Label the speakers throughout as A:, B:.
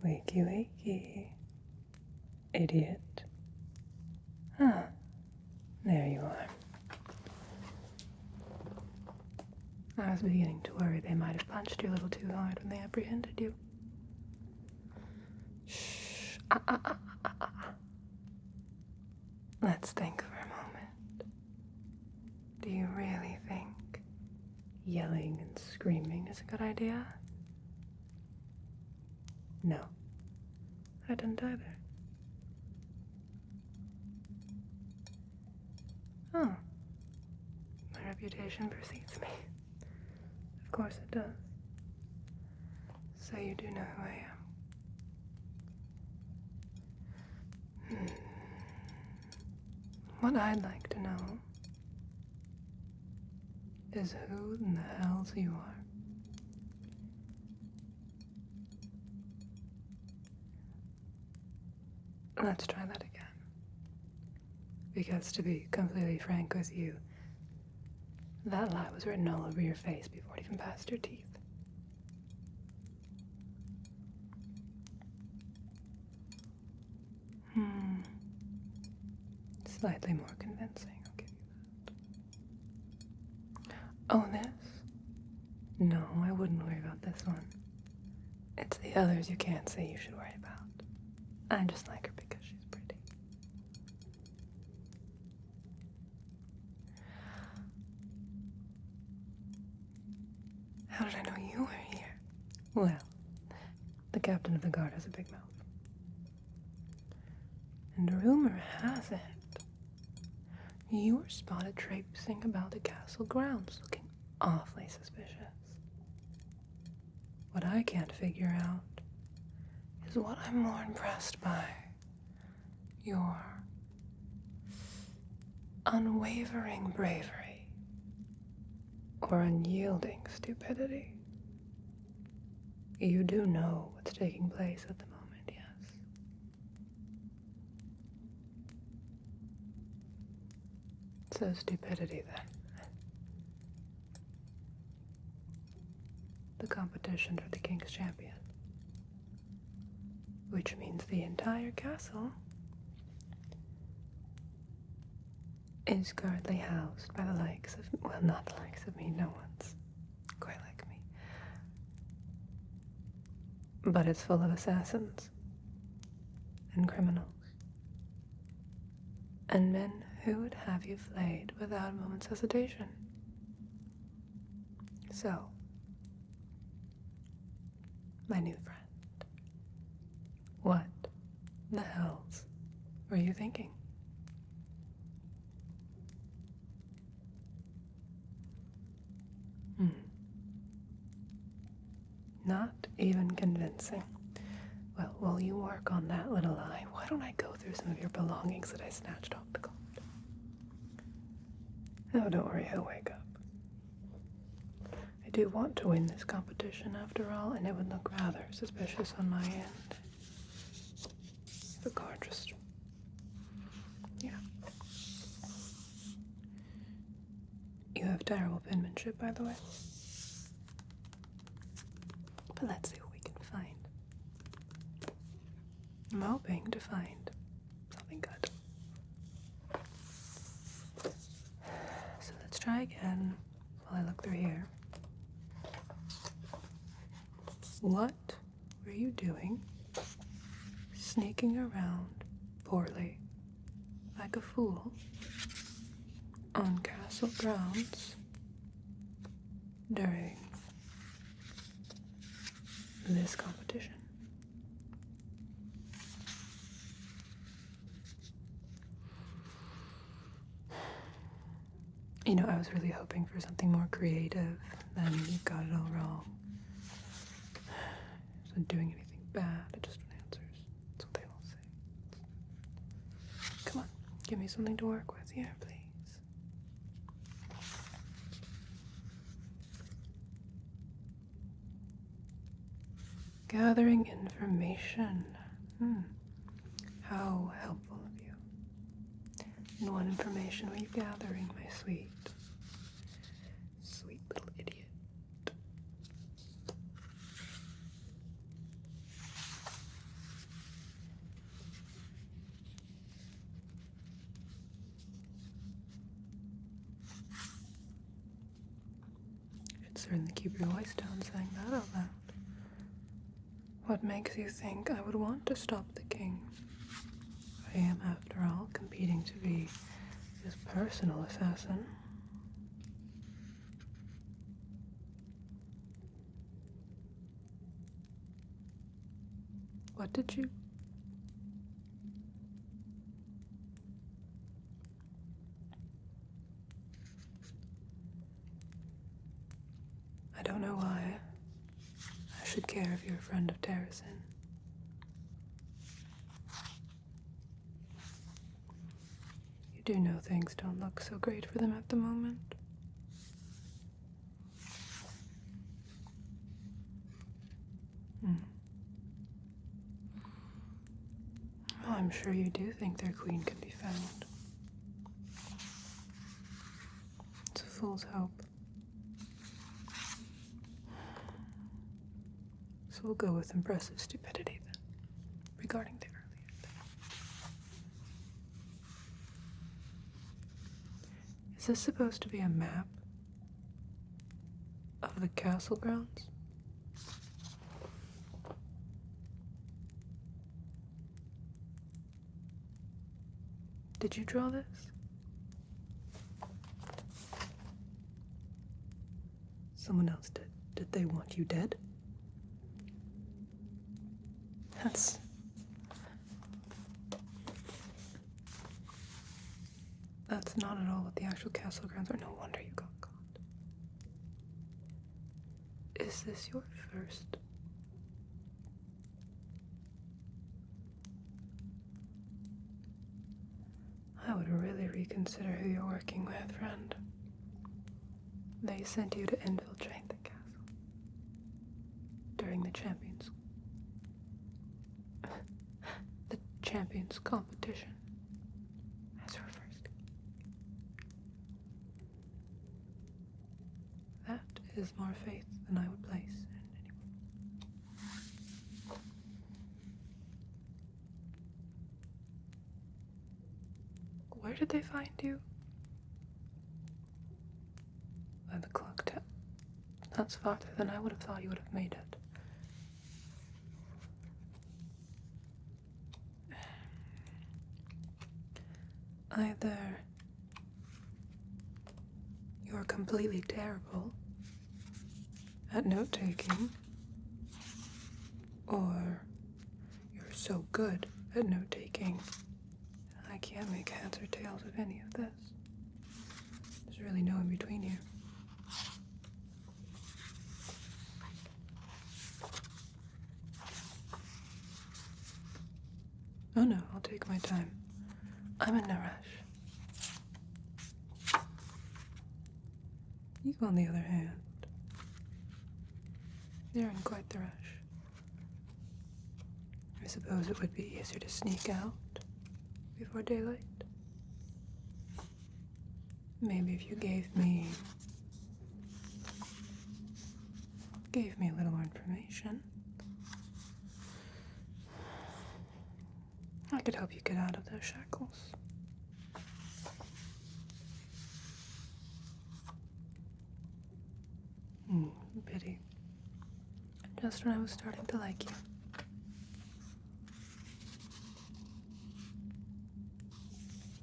A: Wakey, wakey. Idiot. Ah, there you are. I was beginning to worry they might have punched you a little too hard when they apprehended you. Shh. Let's think for a moment. Do you really think yelling and screaming is a good idea? No, I didn't either. Oh, my reputation precedes me. Of course it does. So you do know who I am. What I'd like to know is who in the hells you are. Let's try that again. Because to be completely frank with you, that lie was written all over your face before it even passed your teeth. Slightly more convincing, I'll give you that. Oh, this? No, I wouldn't worry about this one. It's the others you can't say you should worry about. I just like her because she's pretty. How did I know you were here? Well, the captain of the guard has a big mouth. And rumor has it, you were spotted traipsing about the castle grounds, looking awfully suspicious. What I can't figure out is what I'm more impressed by. Your unwavering bravery or unyielding stupidity. You do know what's taking place at the moment, yes? So stupidity, then. The competition for the king's champion. Which means the entire castle is currently housed by the likes of, well, not the likes of me, no one's quite like me. But it's full of assassins and criminals and men who would have you flayed without a moment's hesitation. So, my new friend, what the hells were you thinking? Not even convincing. Well, while you work on that little lie, why don't I go through some of your belongings that I snatched off the cot? Oh, don't worry, he'll wake up. I do want to win this competition after all, and it would look rather suspicious on my end. The card just... yeah. You have terrible penmanship, by the way. But let's see what we can find. I'm hoping to find something good. So let's try again while I look through here. What were you doing sneaking around poorly like a fool on castle grounds during this competition? You know, I was really hoping for something more creative, then you got it all wrong. I wasn't doing anything bad, I just want answers. That's what they all say. Come on, give me something to work with here, please. Gathering information. How helpful of you. And what information were you gathering, my sweet little idiot? certainly keep your voice down saying that out loud. What makes you think I would want to stop the king? I am, after all, competing to be his personal assassin. What did you... I don't know why I should care if you're a friend of Terracin. You do know things don't look so great for them at the moment. Well, I'm sure you do think their queen can be found. It's a fool's hope. So we'll go with impressive stupidity then, regarding the earlier thing. Is this supposed to be a map of the castle grounds? Did you draw this? Someone else did. Did they want you dead? That's not at all what the actual castle grounds are. No wonder you got caught. Is this your first? I would really reconsider who you're working with, friend. They sent you to infiltrate the castle during the champions competition as your first. That is more faith than I would place in anyone. Where did they find you? By the clock tower. That's farther than I would have thought you would have made it. Either you're completely terrible at note-taking, or you're so good at note-taking I can't make heads or tails of any of this. There's really no in between here. Oh no, I'll take my time. I'm in no rush. You, on the other hand, you're in quite the rush. I suppose it would be easier to sneak out before daylight. Maybe if you gave me a little more information, I could help you get out of those shackles. Pity. Just when I was starting to like you.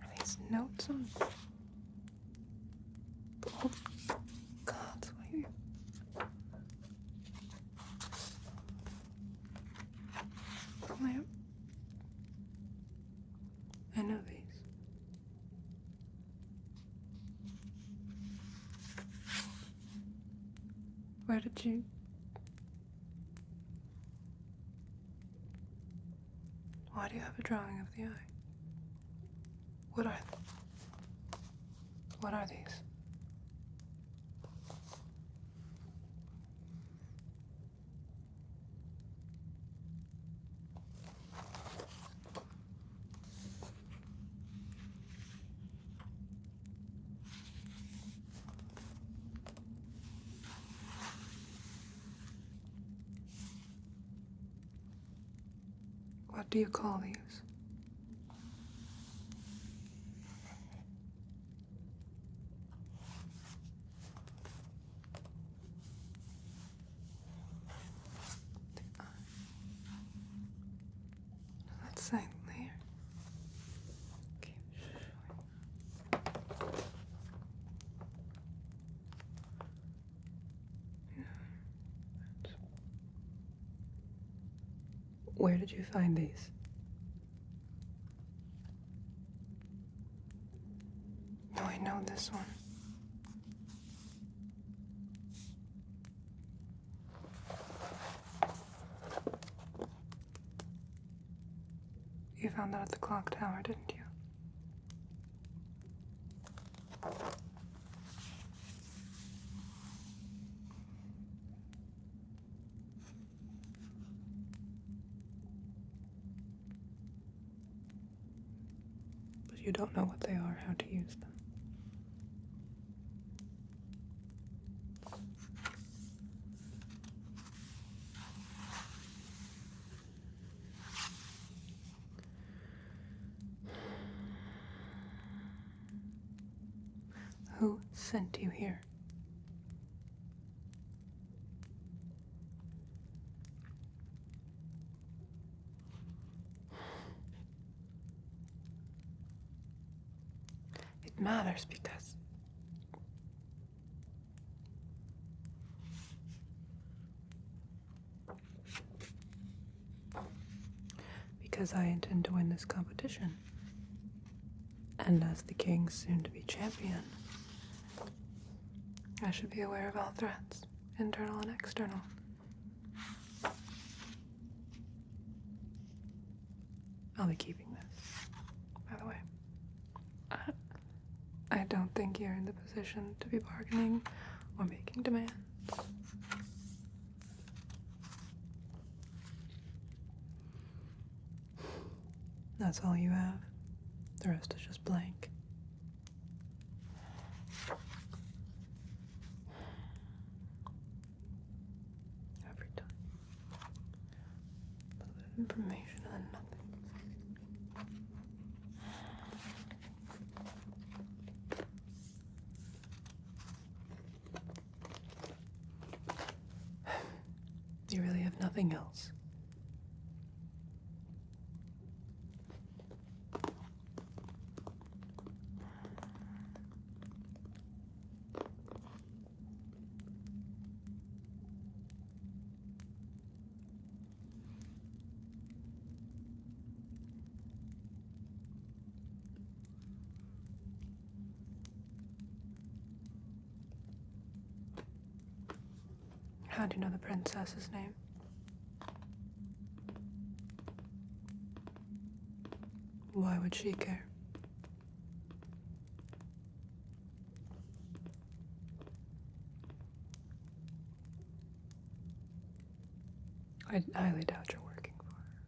A: Are these notes on... Oh, God, what are you... I know these. Where did you... Why do you have a drawing of the eye? What are these? What do you call these? Exactly. Okay. Where did you find these? Oh, I know this one. You found that at the clock tower, didn't you? But you don't know what they are, how to use them. Who sent you here? It matters because I intend to win this competition. And as the king's soon-to-be champion, I should be aware of all threats, internal and external. I'll be keeping this, by the way. I don't think you're in the position to be bargaining or making demands. That's all you have. The rest is just blank. Every time. A little bit of information and then nothing. You really have nothing else. How do you know the princess's name? Why would she care? I highly doubt you're working for her.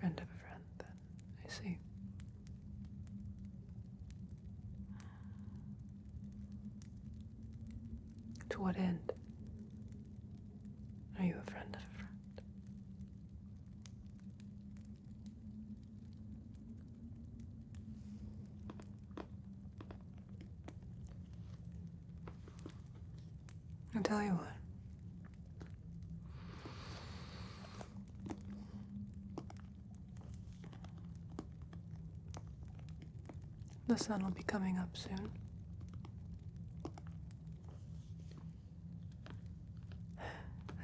A: Friend of a friend, then. I see. To what end? Are you a friend of a friend? I'll tell you what. The sun will be coming up soon.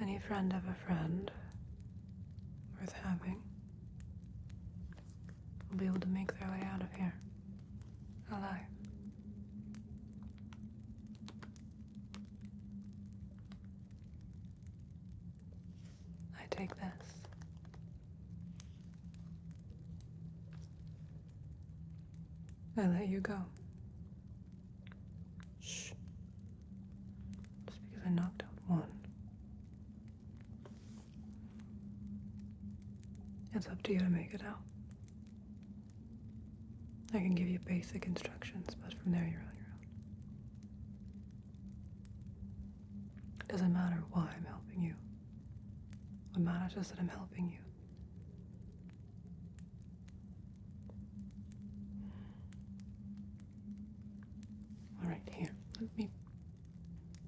A: Any friend of a friend worth having will be able to make their way out of here alive. I take this. I let you go. Shh. Just because I knocked out one. It's up to you to make it out. I can give you basic instructions, but from there you're on your own. It doesn't matter why I'm helping you. What matters is that I'm helping you. All right, here.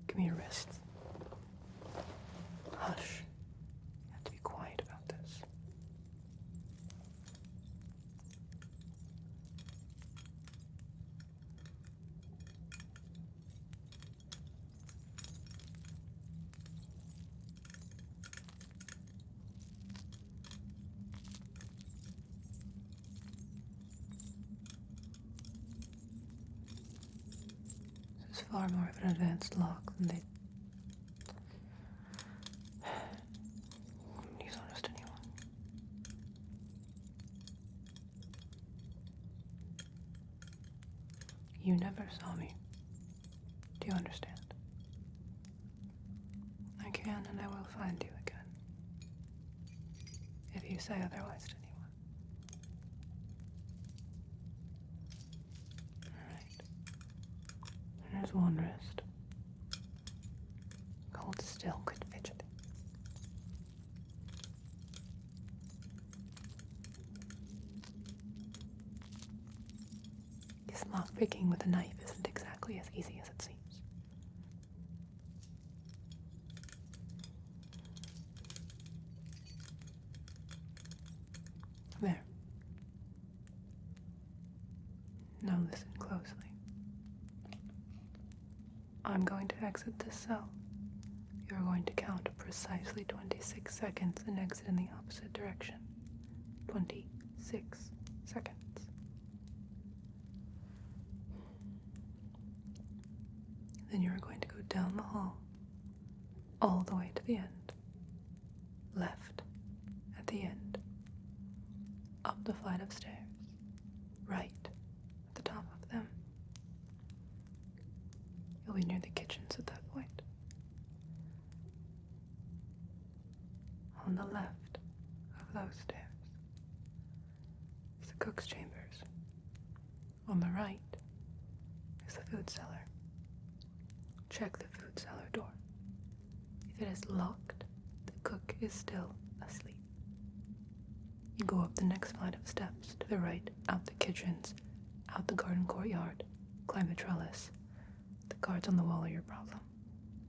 A: Give me your wrist. It's far more of an advanced lock than they use on just anyone. You never saw me. Do you understand? I can and I will find you again. If you say otherwise to anyone. Alright. There's one wrist. Hold still, quit fidgeting. This lockpicking with a knife isn't exactly as easy as it seems. There. Now listen closely. I'm going to exit this cell. You're going to count precisely 26 seconds and exit in the opposite direction. 26 seconds. Then you're going to go down the hall, all the way to the end. Left at the end. Up the flight of stairs. Right at the top of them. You'll be near the kitchens at that point. On the left of those stairs is the cook's chambers. On the right is the food cellar. Check the food cellar door. If it is locked, the cook is still asleep. You go up the next flight of steps to the right, out the kitchens, out the garden courtyard, climb the trellis. The guards on the wall are your problem.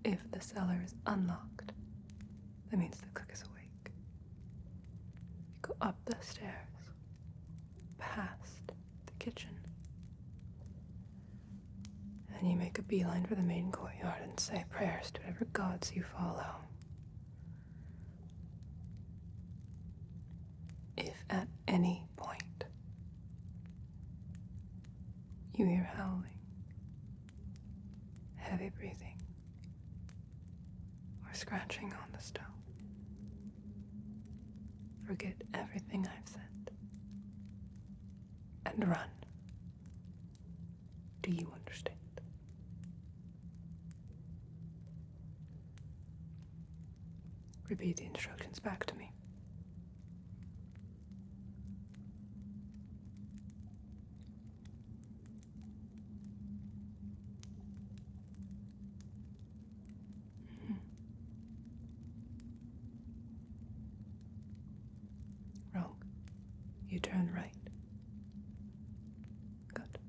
A: If the cellar is unlocked, that means the cook is awake. You go up the stairs, past the kitchen, and you make a beeline for the main courtyard and say prayers to whatever gods you follow. If at any point you hear howling, heavy breathing, or scratching on the stone, forget everything I've said and run. Do you understand? Repeat the instructions back to me. Wrong. You turn right. Good.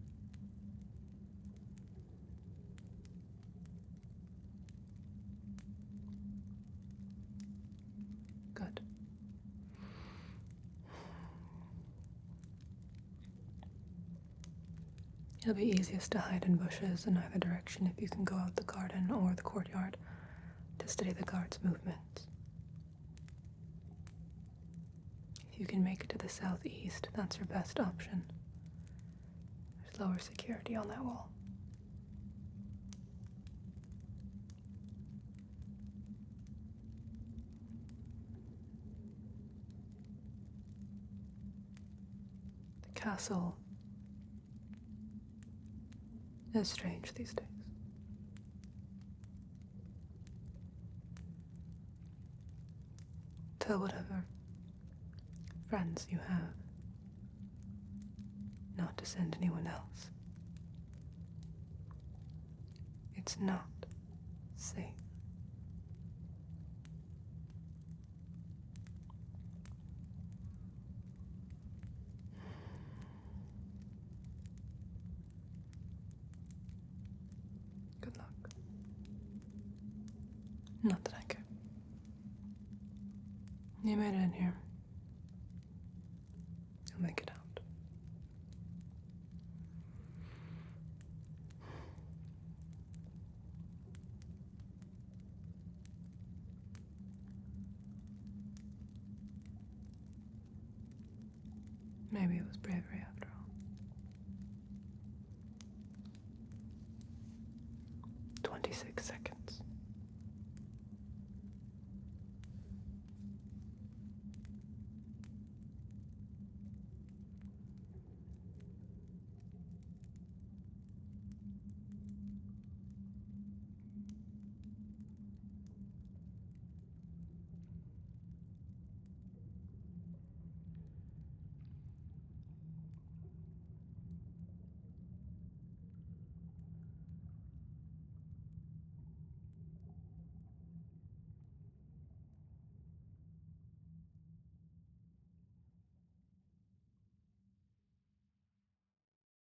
A: Good. It'll be easiest to hide in bushes in either direction if you can go out the garden or the courtyard to study the guards' movements. If you can make it to the southeast, that's your best option. There's lower security on that wall. The castle is strange these days. Tell whatever friends you have not to send anyone else. It's not safe. Good luck. Not that I care. You made it in here. You'll make it out. Maybe it was bravery after all. 26 seconds.